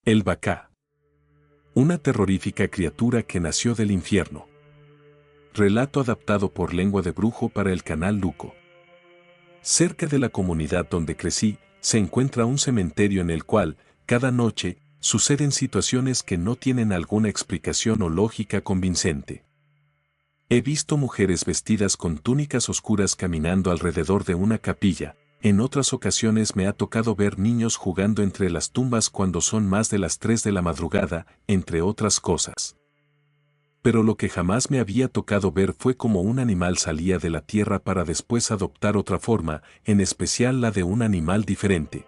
El Bacá. Una terrorífica criatura que nació del infierno. Relato adaptado por Lengua de Brujo para el canal Luco. Cerca de la comunidad donde crecí, se encuentra un cementerio en el cual, cada noche, suceden situaciones que no tienen alguna explicación o lógica convincente. He visto mujeres vestidas con túnicas oscuras caminando alrededor de una capilla. En otras ocasiones me ha tocado ver niños jugando entre las tumbas cuando son más de las 3 de la madrugada, entre otras cosas. Pero lo que jamás me había tocado ver fue cómo un animal salía de la tierra para después adoptar otra forma, en especial la de un animal diferente.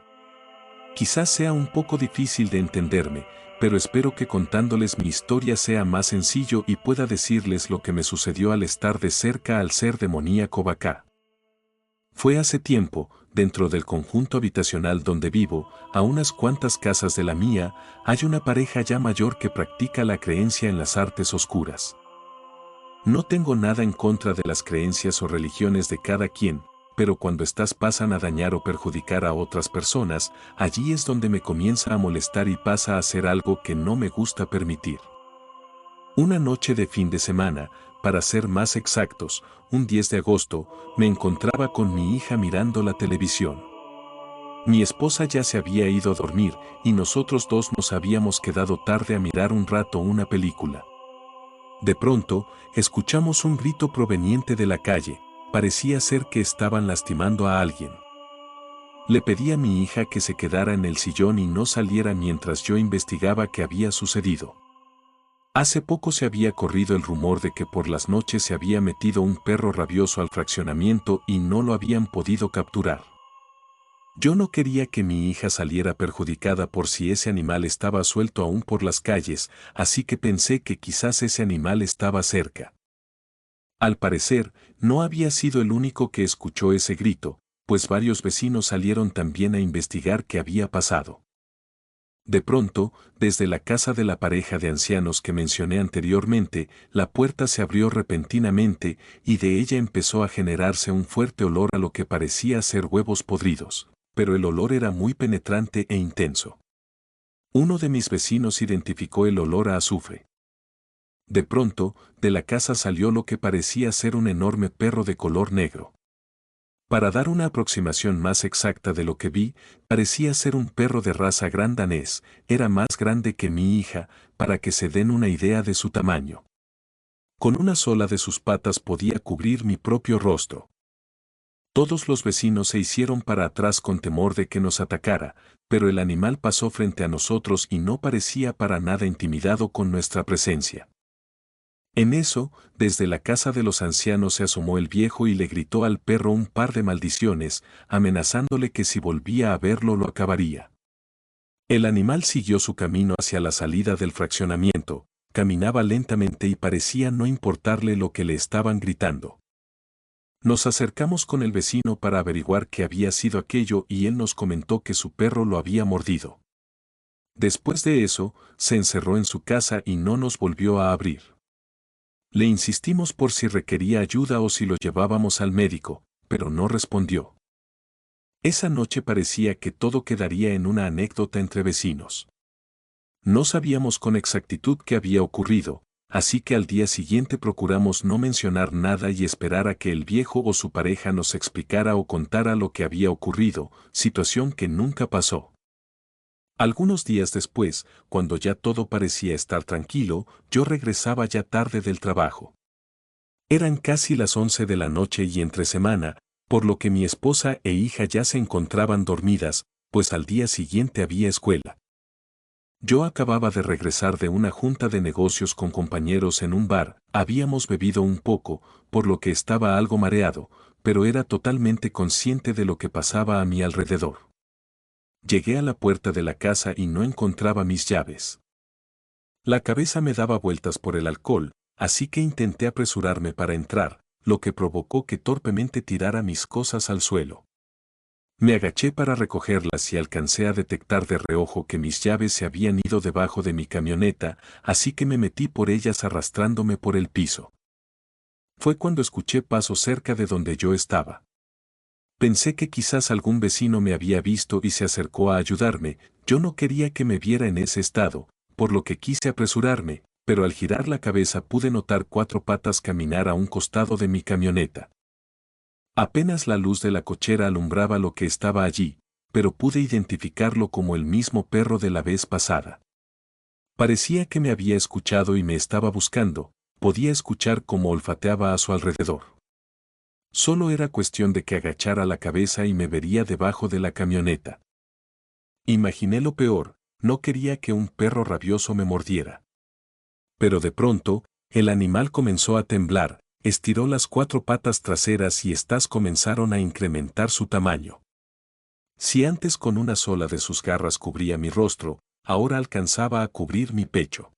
Quizás sea un poco difícil de entenderme, pero espero que contándoles mi historia sea más sencillo y pueda decirles lo que me sucedió al estar de cerca al ser demoníaco Bacá. Fue hace tiempo, dentro del conjunto habitacional donde vivo, a unas cuantas casas de la mía, hay una pareja ya mayor que practica la creencia en las artes oscuras. No tengo nada en contra de las creencias o religiones de cada quien, pero cuando estas pasan a dañar o perjudicar a otras personas, allí es donde me comienza a molestar y pasa a ser algo que no me gusta permitir. Una noche de fin de semana, para ser más exactos, un 10 de agosto, me encontraba con mi hija mirando la televisión. Mi esposa ya se había ido a dormir y nosotros dos nos habíamos quedado tarde a mirar un rato una película. De pronto, escuchamos un grito proveniente de la calle, parecía ser que estaban lastimando a alguien. Le pedí a mi hija que se quedara en el sillón y no saliera mientras yo investigaba qué había sucedido. Hace poco se había corrido el rumor de que por las noches se había metido un perro rabioso al fraccionamiento y no lo habían podido capturar. Yo no quería que mi hija saliera perjudicada por si ese animal estaba suelto aún por las calles, así que pensé que quizás ese animal estaba cerca. Al parecer, no había sido el único que escuchó ese grito, pues varios vecinos salieron también a investigar qué había pasado. De pronto, desde la casa de la pareja de ancianos que mencioné anteriormente, la puerta se abrió repentinamente y de ella empezó a generarse un fuerte olor a lo que parecía ser huevos podridos, pero el olor era muy penetrante e intenso. Uno de mis vecinos identificó el olor a azufre. De pronto, de la casa salió lo que parecía ser un enorme perro de color negro. Para dar una aproximación más exacta de lo que vi, parecía ser un perro de raza gran danés, era más grande que mi hija, para que se den una idea de su tamaño. Con una sola de sus patas podía cubrir mi propio rostro. Todos los vecinos se hicieron para atrás con temor de que nos atacara, pero el animal pasó frente a nosotros y no parecía para nada intimidado con nuestra presencia. En eso, desde la casa de los ancianos se asomó el viejo y le gritó al perro un par de maldiciones, amenazándole que si volvía a verlo lo acabaría. El animal siguió su camino hacia la salida del fraccionamiento, caminaba lentamente y parecía no importarle lo que le estaban gritando. Nos acercamos con el vecino para averiguar qué había sido aquello y él nos comentó que su perro lo había mordido. Después de eso, se encerró en su casa y no nos volvió a abrir. Le insistimos por si requería ayuda o si lo llevábamos al médico, pero no respondió. Esa noche parecía que todo quedaría en una anécdota entre vecinos. No sabíamos con exactitud qué había ocurrido, así que al día siguiente procuramos no mencionar nada y esperar a que el viejo o su pareja nos explicara o contara lo que había ocurrido, situación que nunca pasó. Algunos días después, cuando ya todo parecía estar tranquilo, yo regresaba ya tarde del trabajo. Eran casi las 11 de la noche y entre semana, por lo que mi esposa e hija ya se encontraban dormidas, pues al día siguiente había escuela. Yo acababa de regresar de una junta de negocios con compañeros en un bar, habíamos bebido un poco, por lo que estaba algo mareado, pero era totalmente consciente de lo que pasaba a mi alrededor. Llegué a la puerta de la casa y no encontraba mis llaves. La cabeza me daba vueltas por el alcohol, así que intenté apresurarme para entrar, lo que provocó que torpemente tirara mis cosas al suelo. Me agaché para recogerlas y alcancé a detectar de reojo que mis llaves se habían ido debajo de mi camioneta, así que me metí por ellas arrastrándome por el piso. Fue cuando escuché pasos cerca de donde yo estaba. Pensé que quizás algún vecino me había visto y se acercó a ayudarme. Yo no quería que me viera en ese estado, por lo que quise apresurarme, pero al girar la cabeza pude notar 4 patas caminar a un costado de mi camioneta. Apenas la luz de la cochera alumbraba lo que estaba allí, pero pude identificarlo como el mismo perro de la vez pasada. Parecía que me había escuchado y me estaba buscando, podía escuchar cómo olfateaba a su alrededor. Solo era cuestión de que agachara la cabeza y me vería debajo de la camioneta. Imaginé lo peor, no quería que un perro rabioso me mordiera. Pero de pronto, el animal comenzó a temblar, estiró las 4 patas traseras y estas comenzaron a incrementar su tamaño. Si antes con una sola de sus garras cubría mi rostro, ahora alcanzaba a cubrir mi pecho.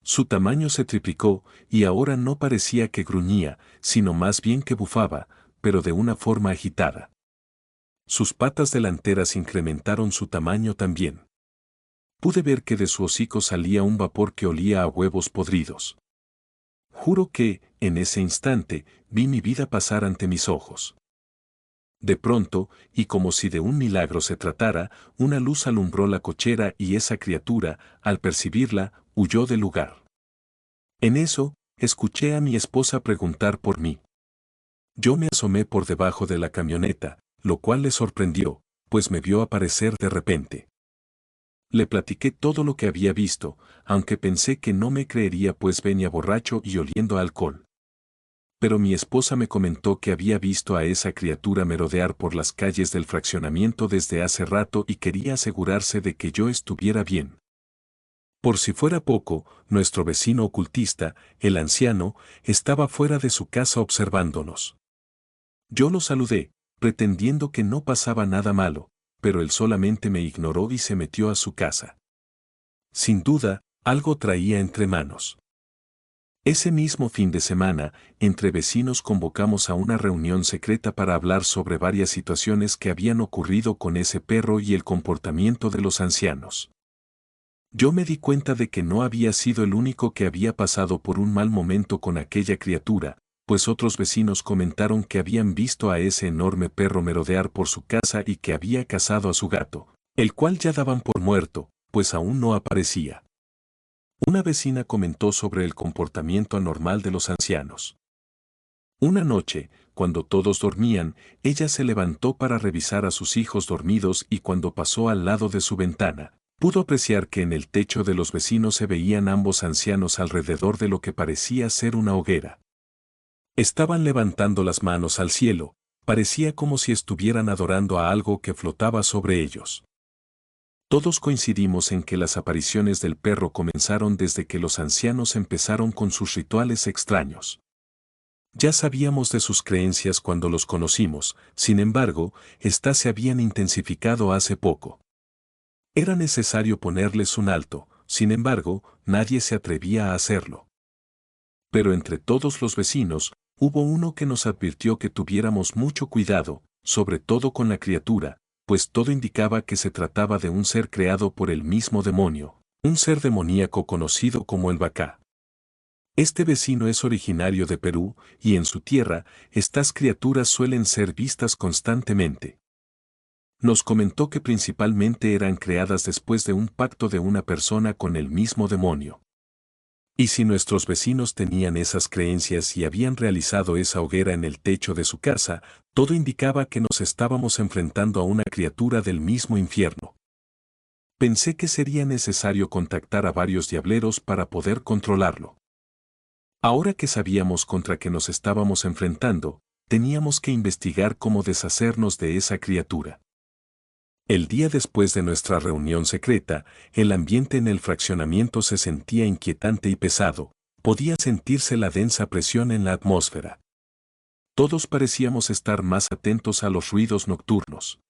Su tamaño se triplicó y ahora no parecía que gruñía, sino más bien que bufaba, pero de una forma agitada. Sus patas delanteras incrementaron su tamaño también. Pude ver que de su hocico salía un vapor que olía a huevos podridos. Juro que, en ese instante, vi mi vida pasar ante mis ojos. De pronto, y como si de un milagro se tratara, una luz alumbró la cochera y esa criatura, al percibirla, huyó del lugar. En eso, escuché a mi esposa preguntar por mí. Yo me asomé por debajo de la camioneta, lo cual le sorprendió, pues me vio aparecer de repente. Le platiqué todo lo que había visto, aunque pensé que no me creería pues venía borracho y oliendo a alcohol. Pero mi esposa me comentó que había visto a esa criatura merodear por las calles del fraccionamiento desde hace rato y quería asegurarse de que yo estuviera bien. Por si fuera poco, nuestro vecino ocultista, el anciano, estaba fuera de su casa observándonos. Yo lo saludé, pretendiendo que no pasaba nada malo, pero él solamente me ignoró y se metió a su casa. Sin duda, algo traía entre manos. Ese mismo fin de semana, entre vecinos convocamos a una reunión secreta para hablar sobre varias situaciones que habían ocurrido con ese perro y el comportamiento de los ancianos. Yo me di cuenta de que no había sido el único que había pasado por un mal momento con aquella criatura, pues otros vecinos comentaron que habían visto a ese enorme perro merodear por su casa y que había cazado a su gato, el cual ya daban por muerto, pues aún no aparecía. Una vecina comentó sobre el comportamiento anormal de los ancianos. Una noche, cuando todos dormían, ella se levantó para revisar a sus hijos dormidos y cuando pasó al lado de su ventana, pudo apreciar que en el techo de los vecinos se veían ambos ancianos alrededor de lo que parecía ser una hoguera. Estaban levantando las manos al cielo, parecía como si estuvieran adorando a algo que flotaba sobre ellos. Todos coincidimos en que las apariciones del perro comenzaron desde que los ancianos empezaron con sus rituales extraños. Ya sabíamos de sus creencias cuando los conocimos, sin embargo, éstas se habían intensificado hace poco. Era necesario ponerles un alto, sin embargo, nadie se atrevía a hacerlo. Pero entre todos los vecinos, hubo uno que nos advirtió que tuviéramos mucho cuidado, sobre todo con la criatura, pues todo indicaba que se trataba de un ser creado por el mismo demonio, un ser demoníaco conocido como el Bacá. Este vecino es originario de Perú, y en su tierra, estas criaturas suelen ser vistas constantemente. Nos comentó que principalmente eran creadas después de un pacto de una persona con el mismo demonio. Y si nuestros vecinos tenían esas creencias y habían realizado esa hoguera en el techo de su casa, todo indicaba que nos estábamos enfrentando a una criatura del mismo infierno. Pensé que sería necesario contactar a varios diableros para poder controlarlo. Ahora que sabíamos contra qué nos estábamos enfrentando, teníamos que investigar cómo deshacernos de esa criatura. El día después de nuestra reunión secreta, el ambiente en el fraccionamiento se sentía inquietante y pesado, podía sentirse la densa presión en la atmósfera. Todos parecíamos estar más atentos a los ruidos nocturnos.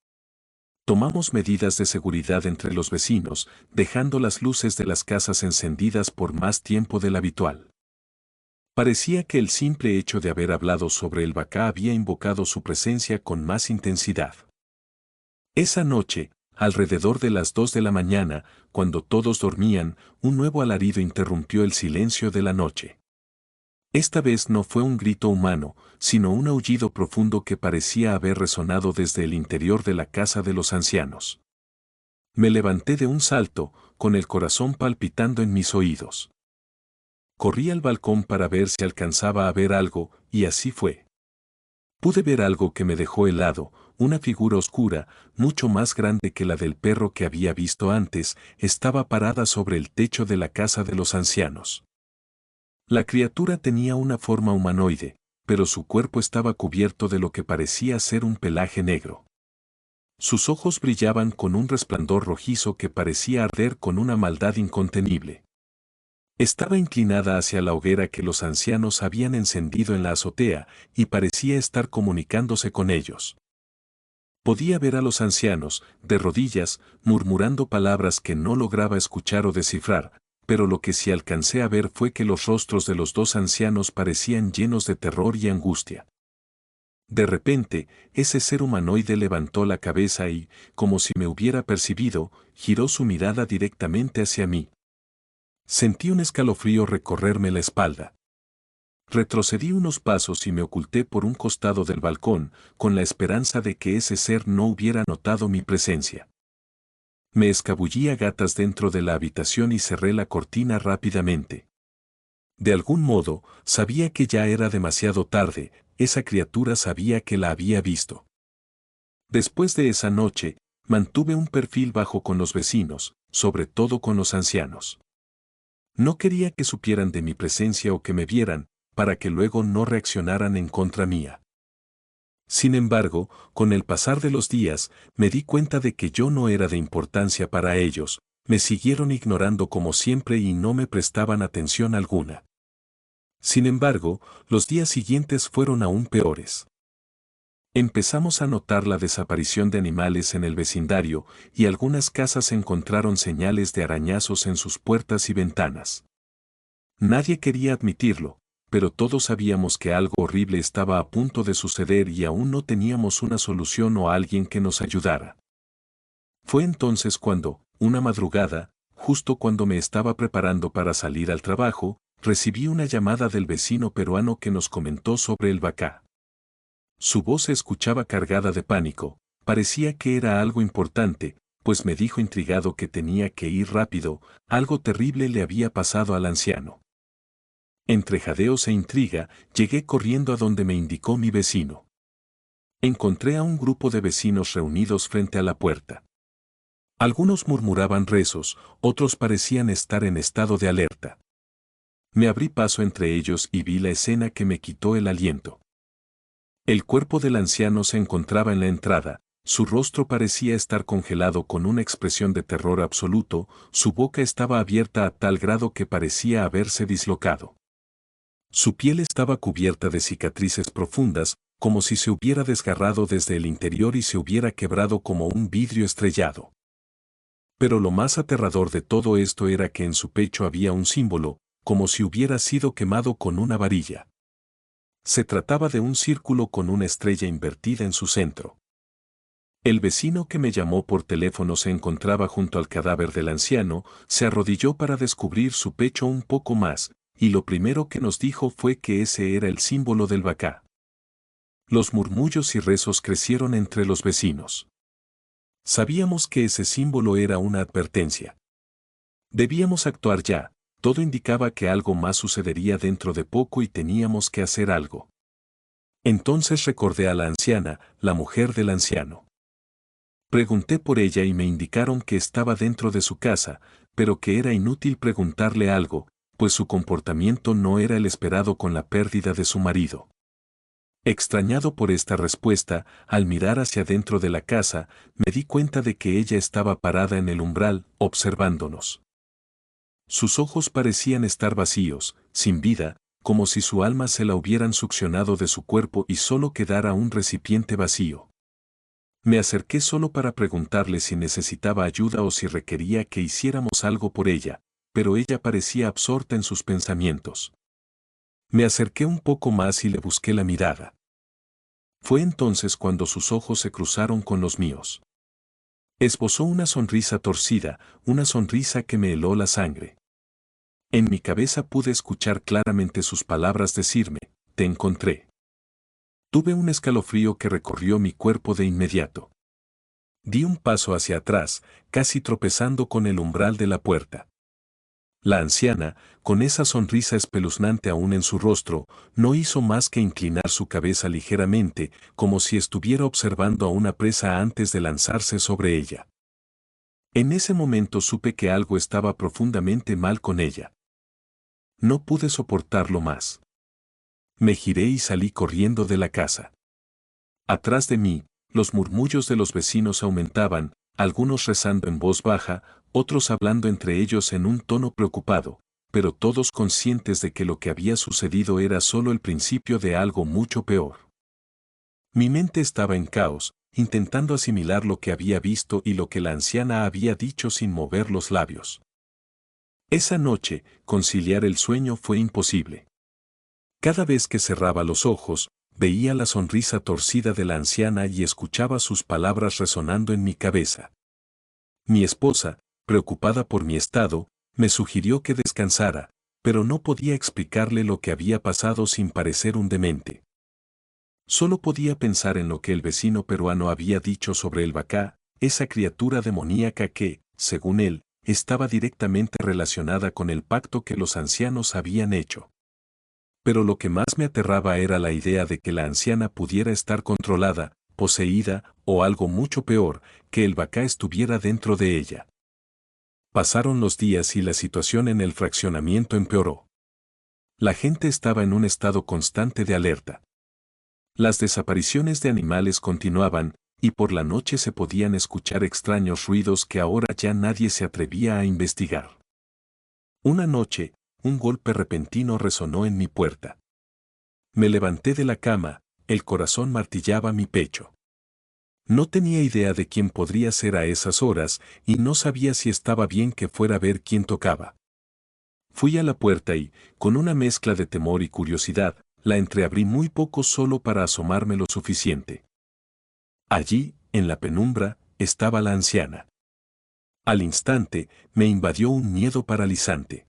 Tomamos medidas de seguridad entre los vecinos, dejando las luces de las casas encendidas por más tiempo del habitual. Parecía que el simple hecho de haber hablado sobre el Bacá había invocado su presencia con más intensidad. Esa noche, alrededor de las 2 de la mañana, cuando todos dormían, un nuevo alarido interrumpió el silencio de la noche. Esta vez no fue un grito humano, sino un aullido profundo que parecía haber resonado desde el interior de la casa de los ancianos. Me levanté de un salto, con el corazón palpitando en mis oídos. Corrí al balcón para ver si alcanzaba a ver algo, y así fue. Pude ver algo que me dejó helado, una figura oscura, mucho más grande que la del perro que había visto antes, estaba parada sobre el techo de la casa de los ancianos. La criatura tenía una forma humanoide, pero su cuerpo estaba cubierto de lo que parecía ser un pelaje negro. Sus ojos brillaban con un resplandor rojizo que parecía arder con una maldad incontenible. Estaba inclinada hacia la hoguera que los ancianos habían encendido en la azotea y parecía estar comunicándose con ellos. Podía ver a los ancianos, de rodillas, murmurando palabras que no lograba escuchar o descifrar, pero lo que sí alcancé a ver fue que los rostros de los dos ancianos parecían llenos de terror y angustia. De repente, ese ser humanoide levantó la cabeza y, como si me hubiera percibido, giró su mirada directamente hacia mí. Sentí un escalofrío recorrerme la espalda. Retrocedí unos pasos y me oculté por un costado del balcón, con la esperanza de que ese ser no hubiera notado mi presencia. Me escabullí a gatas dentro de la habitación y cerré la cortina rápidamente. De algún modo, sabía que ya era demasiado tarde, esa criatura sabía que la había visto. Después de esa noche, mantuve un perfil bajo con los vecinos, sobre todo con los ancianos. No quería que supieran de mi presencia o que me vieran, para que luego no reaccionaran en contra mía. Sin embargo, con el pasar de los días, me di cuenta de que yo no era de importancia para ellos, me siguieron ignorando como siempre y no me prestaban atención alguna. Sin embargo, los días siguientes fueron aún peores. Empezamos a notar la desaparición de animales en el vecindario y algunas casas encontraron señales de arañazos en sus puertas y ventanas. Nadie quería admitirlo, pero todos sabíamos que algo horrible estaba a punto de suceder y aún no teníamos una solución o alguien que nos ayudara. Fue entonces cuando, una madrugada, justo cuando me estaba preparando para salir al trabajo, recibí una llamada del vecino peruano que nos comentó sobre el Bacá. Su voz se escuchaba cargada de pánico, parecía que era algo importante, pues me dijo intrigado que tenía que ir rápido, algo terrible le había pasado al anciano. Entre jadeos e intriga, llegué corriendo a donde me indicó mi vecino. Encontré a un grupo de vecinos reunidos frente a la puerta. Algunos murmuraban rezos, otros parecían estar en estado de alerta. Me abrí paso entre ellos y vi la escena que me quitó el aliento. El cuerpo del anciano se encontraba en la entrada, su rostro parecía estar congelado con una expresión de terror absoluto, su boca estaba abierta a tal grado que parecía haberse dislocado. Su piel estaba cubierta de cicatrices profundas, como si se hubiera desgarrado desde el interior y se hubiera quebrado como un vidrio estrellado. Pero lo más aterrador de todo esto era que en su pecho había un símbolo, como si hubiera sido quemado con una varilla. Se trataba de un círculo con una estrella invertida en su centro. El vecino que me llamó por teléfono se encontraba junto al cadáver del anciano, se arrodilló para descubrir su pecho un poco más, y lo primero que nos dijo fue que ese era el símbolo del Bacá. Los murmullos y rezos crecieron entre los vecinos. Sabíamos que ese símbolo era una advertencia. Debíamos actuar ya. Todo indicaba que algo más sucedería dentro de poco y teníamos que hacer algo. Entonces recordé a la anciana, la mujer del anciano. Pregunté por ella y me indicaron que estaba dentro de su casa, pero que era inútil preguntarle algo, pues su comportamiento no era el esperado con la pérdida de su marido. Extrañado por esta respuesta, al mirar hacia dentro de la casa, me di cuenta de que ella estaba parada en el umbral, observándonos. Sus ojos parecían estar vacíos, sin vida, como si su alma se la hubieran succionado de su cuerpo y solo quedara un recipiente vacío. Me acerqué solo para preguntarle si necesitaba ayuda o si requería que hiciéramos algo por ella, pero ella parecía absorta en sus pensamientos. Me acerqué un poco más y le busqué la mirada. Fue entonces cuando sus ojos se cruzaron con los míos. Esbozó una sonrisa torcida, una sonrisa que me heló la sangre. En mi cabeza pude escuchar claramente sus palabras decirme, te encontré. Tuve un escalofrío que recorrió mi cuerpo de inmediato. Di un paso hacia atrás, casi tropezando con el umbral de la puerta. La anciana, con esa sonrisa espeluznante aún en su rostro, no hizo más que inclinar su cabeza ligeramente, como si estuviera observando a una presa antes de lanzarse sobre ella. En ese momento supe que algo estaba profundamente mal con ella. No pude soportarlo más. Me giré y salí corriendo de la casa. Atrás de mí, los murmullos de los vecinos aumentaban, algunos rezando en voz baja, otros hablando entre ellos en un tono preocupado, pero todos conscientes de que lo que había sucedido era solo el principio de algo mucho peor. Mi mente estaba en caos, intentando asimilar lo que había visto y lo que la anciana había dicho sin mover los labios. Esa noche, conciliar el sueño fue imposible. Cada vez que cerraba los ojos, veía la sonrisa torcida de la anciana y escuchaba sus palabras resonando en mi cabeza. Mi esposa, preocupada por mi estado, me sugirió que descansara, pero no podía explicarle lo que había pasado sin parecer un demente. Solo podía pensar en lo que el vecino peruano había dicho sobre el Bacá, esa criatura demoníaca que, según él, estaba directamente relacionada con el pacto que los ancianos habían hecho. Pero lo que más me aterraba era la idea de que la anciana pudiera estar controlada, poseída, o algo mucho peor, que el Bacá estuviera dentro de ella. Pasaron los días y la situación en el fraccionamiento empeoró. La gente estaba en un estado constante de alerta. Las desapariciones de animales continuaban, y por la noche se podían escuchar extraños ruidos que ahora ya nadie se atrevía a investigar. Una noche, un golpe repentino resonó en mi puerta. Me levanté de la cama, el corazón martillaba mi pecho. No tenía idea de quién podría ser a esas horas y no sabía si estaba bien que fuera a ver quién tocaba. Fui a la puerta y, con una mezcla de temor y curiosidad, la entreabrí muy poco solo para asomarme lo suficiente. Allí, en la penumbra, estaba la anciana. Al instante, me invadió un miedo paralizante.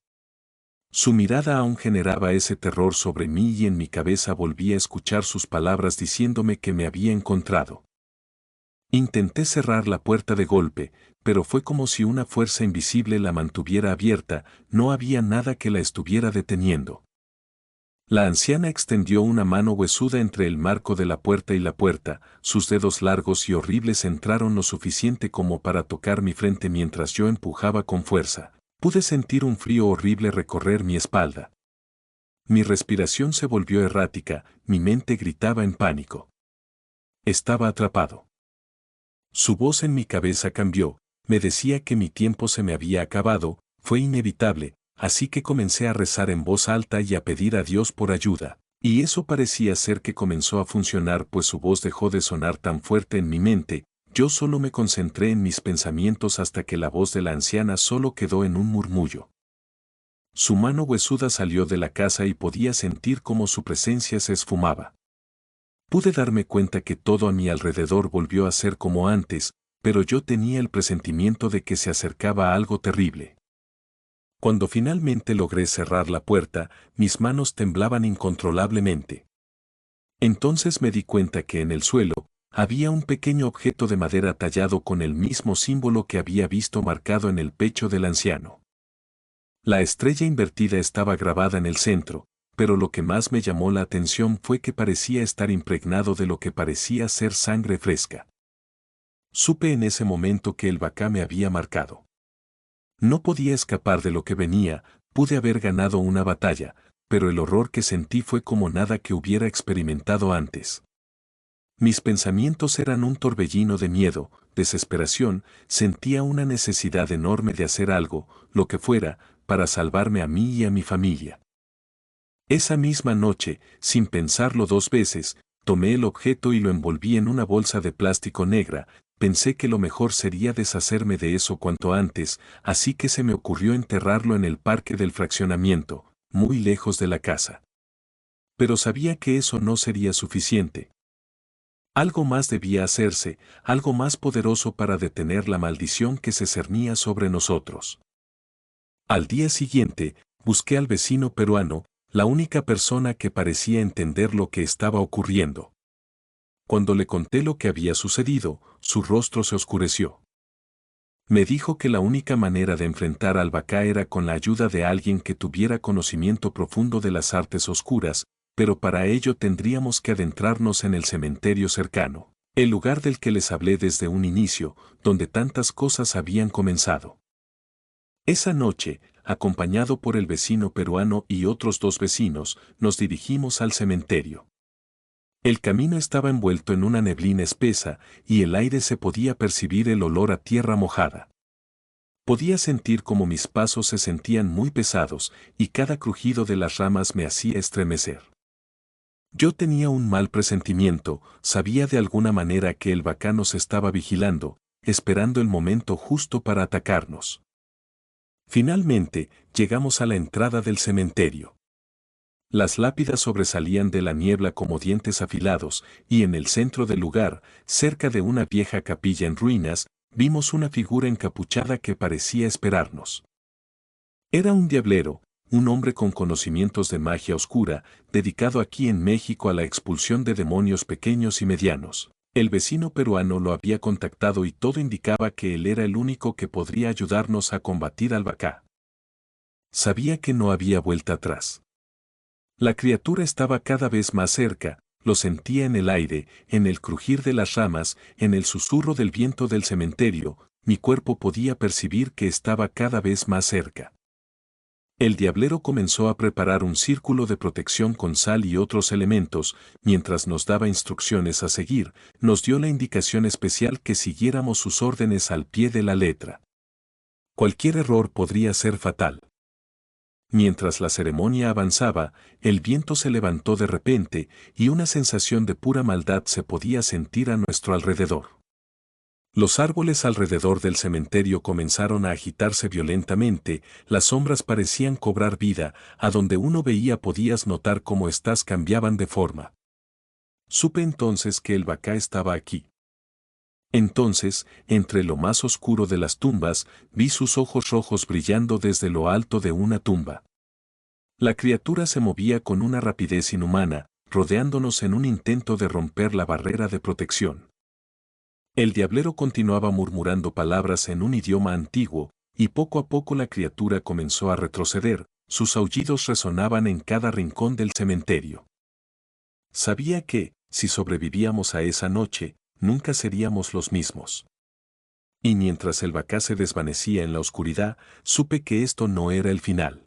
Su mirada aún generaba ese terror sobre mí y en mi cabeza volví a escuchar sus palabras diciéndome que me había encontrado. Intenté cerrar la puerta de golpe, pero fue como si una fuerza invisible la mantuviera abierta, no había nada que la estuviera deteniendo. La anciana extendió una mano huesuda entre el marco de la puerta y la puerta, sus dedos largos y horribles entraron lo suficiente como para tocar mi frente mientras yo empujaba con fuerza. Pude sentir un frío horrible recorrer mi espalda. Mi respiración se volvió errática, mi mente gritaba en pánico. Estaba atrapado. Su voz en mi cabeza cambió, me decía que mi tiempo se me había acabado, fue inevitable, así que comencé a rezar en voz alta y a pedir a Dios por ayuda. Y eso parecía ser que comenzó a funcionar pues su voz dejó de sonar tan fuerte en mi mente, yo solo me concentré en mis pensamientos hasta que la voz de la anciana solo quedó en un murmullo. Su mano huesuda salió de la casa y podía sentir cómo su presencia se esfumaba. Pude darme cuenta que todo a mi alrededor volvió a ser como antes, pero yo tenía el presentimiento de que se acercaba algo terrible. Cuando finalmente logré cerrar la puerta, mis manos temblaban incontrolablemente. Entonces me di cuenta que en el suelo había un pequeño objeto de madera tallado con el mismo símbolo que había visto marcado en el pecho del anciano. La estrella invertida estaba grabada en el centro, pero lo que más me llamó la atención fue que parecía estar impregnado de lo que parecía ser sangre fresca. Supe en ese momento que el Bacá me había marcado. No podía escapar de lo que venía, pude haber ganado una batalla, pero el horror que sentí fue como nada que hubiera experimentado antes. Mis pensamientos eran un torbellino de miedo, desesperación, sentía una necesidad enorme de hacer algo, lo que fuera, para salvarme a mí y a mi familia. Esa misma noche, sin pensarlo dos veces, tomé el objeto y lo envolví en una bolsa de plástico negra. Pensé que lo mejor sería deshacerme de eso cuanto antes, así que se me ocurrió enterrarlo en el parque del fraccionamiento, muy lejos de la casa. Pero sabía que eso no sería suficiente. Algo más debía hacerse, algo más poderoso para detener la maldición que se cernía sobre nosotros. Al día siguiente, busqué al vecino peruano, la única persona que parecía entender lo que estaba ocurriendo. Cuando le conté lo que había sucedido, su rostro se oscureció. Me dijo que la única manera de enfrentar al Bacá era con la ayuda de alguien que tuviera conocimiento profundo de las artes oscuras, pero para ello tendríamos que adentrarnos en el cementerio cercano, el lugar del que les hablé desde un inicio, donde tantas cosas habían comenzado. Esa noche, acompañado por el vecino peruano y otros 2 vecinos, nos dirigimos al cementerio. El camino estaba envuelto en una neblina espesa y el aire se podía percibir el olor a tierra mojada. Podía sentir como mis pasos se sentían muy pesados y cada crujido de las ramas me hacía estremecer. Yo tenía un mal presentimiento, sabía de alguna manera que el Bacá nos estaba vigilando, esperando el momento justo para atacarnos. Finalmente, llegamos a la entrada del cementerio. Las lápidas sobresalían de la niebla como dientes afilados, y en el centro del lugar, cerca de una vieja capilla en ruinas, vimos una figura encapuchada que parecía esperarnos. Era un diablero, un hombre con conocimientos de magia oscura, dedicado aquí en México a la expulsión de demonios pequeños y medianos. El vecino peruano lo había contactado y todo indicaba que él era el único que podría ayudarnos a combatir al Bacá. Sabía que no había vuelta atrás. La criatura estaba cada vez más cerca, lo sentía en el aire, en el crujir de las ramas, en el susurro del viento del cementerio, mi cuerpo podía percibir que estaba cada vez más cerca. El diablero comenzó a preparar un círculo de protección con sal y otros elementos, mientras nos daba instrucciones a seguir, nos dio la indicación especial que siguiéramos sus órdenes al pie de la letra. Cualquier error podría ser fatal. Mientras la ceremonia avanzaba, el viento se levantó de repente y una sensación de pura maldad se podía sentir a nuestro alrededor. Los árboles alrededor del cementerio comenzaron a agitarse violentamente, las sombras parecían cobrar vida, a donde uno veía podías notar cómo éstas cambiaban de forma. Supe entonces que el Bacá estaba aquí. Entonces, entre lo más oscuro de las tumbas, vi sus ojos rojos brillando desde lo alto de una tumba. La criatura se movía con una rapidez inhumana, rodeándonos en un intento de romper la barrera de protección. El diablero continuaba murmurando palabras en un idioma antiguo, y poco a poco la criatura comenzó a retroceder, sus aullidos resonaban en cada rincón del cementerio. Sabía que, si sobrevivíamos a esa noche, nunca seríamos los mismos. Y mientras el Bacá se desvanecía en la oscuridad, supe que esto no era el final.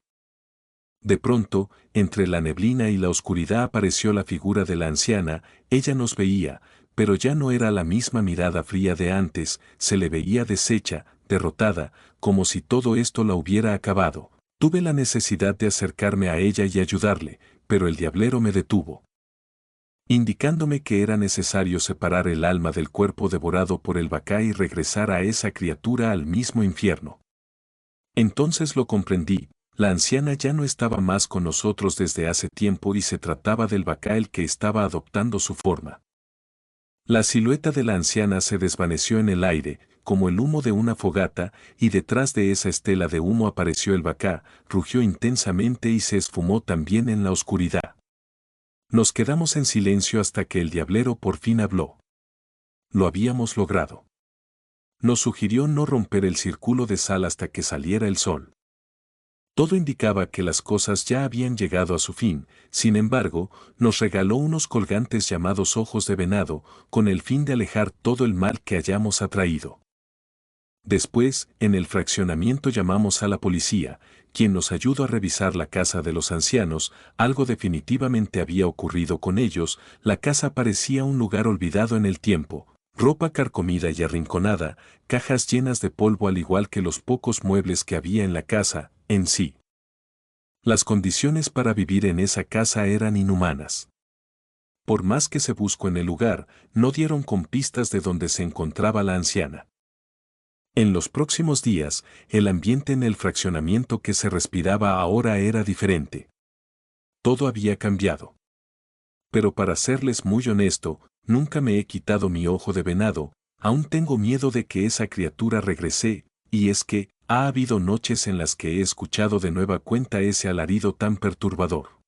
De pronto, entre la neblina y la oscuridad apareció la figura de la anciana, ella nos veía, pero ya no era la misma mirada fría de antes, se le veía deshecha, derrotada, como si todo esto la hubiera acabado. Tuve la necesidad de acercarme a ella y ayudarle, pero el diablero me detuvo, indicándome que era necesario separar el alma del cuerpo devorado por el Bacá y regresar a esa criatura al mismo infierno. Entonces lo comprendí, la anciana ya no estaba más con nosotros desde hace tiempo y se trataba del Bacá el que estaba adoptando su forma. La silueta de la anciana se desvaneció en el aire, como el humo de una fogata, y detrás de esa estela de humo apareció el Bacá, rugió intensamente y se esfumó también en la oscuridad. Nos quedamos en silencio hasta que el diablero por fin habló. Lo habíamos logrado. Nos sugirió no romper el círculo de sal hasta que saliera el sol. Todo indicaba que las cosas ya habían llegado a su fin, sin embargo, nos regaló unos colgantes llamados ojos de venado, con el fin de alejar todo el mal que hayamos atraído. Después, en el fraccionamiento llamamos a la policía, quien nos ayudó a revisar la casa de los ancianos, algo definitivamente había ocurrido con ellos, la casa parecía un lugar olvidado en el tiempo, ropa carcomida y arrinconada, cajas llenas de polvo al igual que los pocos muebles que había en la casa, en sí. Las condiciones para vivir en esa casa eran inhumanas. Por más que se buscó en el lugar, no dieron con pistas de dónde se encontraba la anciana. En los próximos días, el ambiente en el fraccionamiento que se respiraba ahora era diferente. Todo había cambiado. Pero para serles muy honesto, nunca me he quitado mi ojo de venado, aún tengo miedo de que esa criatura regrese, y es que, Ha habido noches en las que he escuchado de nueva cuenta ese alarido tan perturbador.